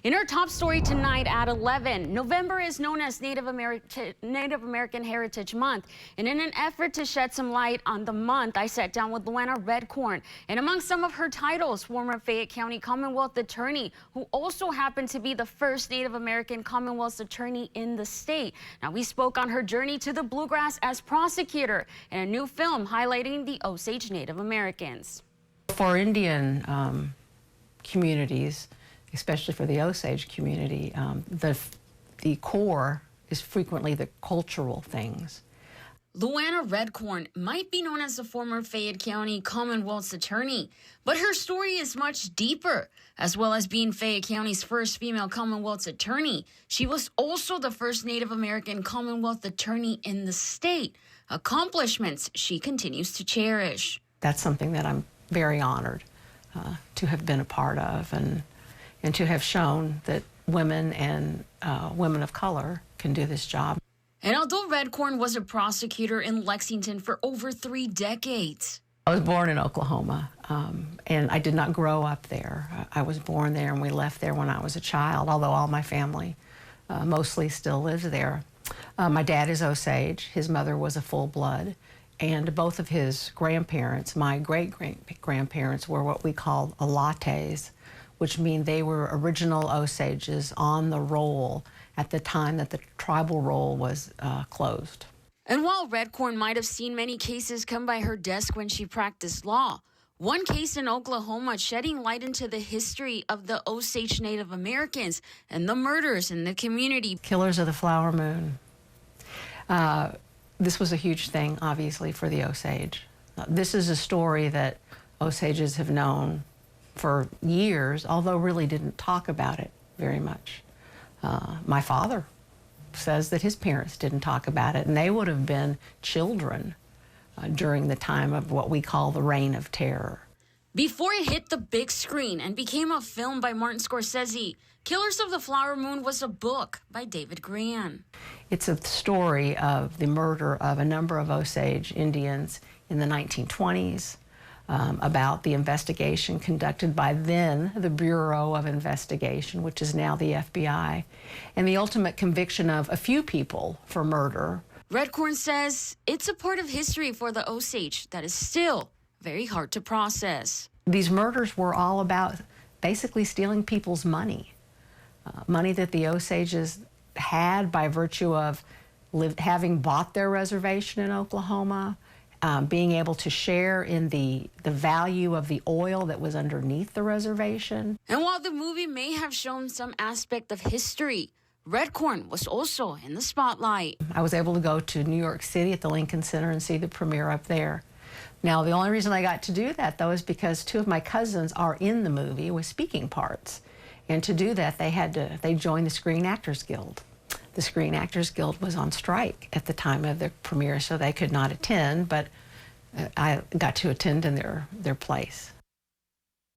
In our top story tonight at 11, November is known as Native American Heritage Month. And in an effort to shed some light on the month, I sat down with Luana Redcorn. And among some of her titles, former Fayette County Commonwealth Attorney, who also happened to be the first Native American Commonwealth Attorney in the state. Now, we spoke on her journey to the bluegrass as prosecutor and a new film highlighting the Osage Native Americans. For Indian communities, especially for the Osage community, the core is frequently the cultural things. Luana Redcorn might be known as the former Fayette County Commonwealth's attorney, but her story is much deeper. As well as being Fayette County's first female Commonwealth's attorney, she was also the first Native American Commonwealth attorney in the state, accomplishments she continues to cherish. That's something that I'm very honored to have been a part of, and to have shown that women and women of color can do this job. And although Redcorn was a prosecutor in Lexington for over 3 decades. I was born in Oklahoma, and I did not grow up there. I was born there, and we left there when I was a child, although all my family mostly still lives there. My dad is Osage. His mother was a full-blood, and both of his grandparents, my great-grandparents, were what we call alates, which mean they were original Osages on the roll at the time that the tribal roll was closed. And while Redcorn might have seen many cases come by her desk when she practiced law, one case in Oklahoma shedding light into the history of the Osage Native Americans and the murders in the community. Killers of the Flower Moon. This was a huge thing, obviously, for the Osage. This is a story that Osages have known for years, although really didn't talk about it very much. My father says that his parents didn't talk about it, and they would have been children during the time of what we call the Reign of Terror. Before it hit the big screen and became a film by Martin Scorsese, Killers of the Flower Moon was a book by David Gran. It's a story of the murder of a number of Osage Indians in the 1920s, about the investigation conducted by then the Bureau of Investigation, which is now the FBI, and the ultimate conviction of a few people for murder. Redcorn says it's a part of history for the Osage that is still very hard to process. These murders were all about basically stealing people's money, money that the Osages had by virtue of having bought their reservation in Oklahoma, being able to share in the value of the oil that was underneath the reservation. And while the movie may have shown some aspect of history, Redcorn was also in the spotlight. I was able to go to New York City at the Lincoln Center and see the premiere up there. Now, the only reason I got to do that, though, is because 2 of my cousins are in the movie with speaking parts. And to do that, they joined the Screen Actors Guild. The Screen Actors Guild was on strike at the time of the premiere, so they could not attend, but I got to attend in their place.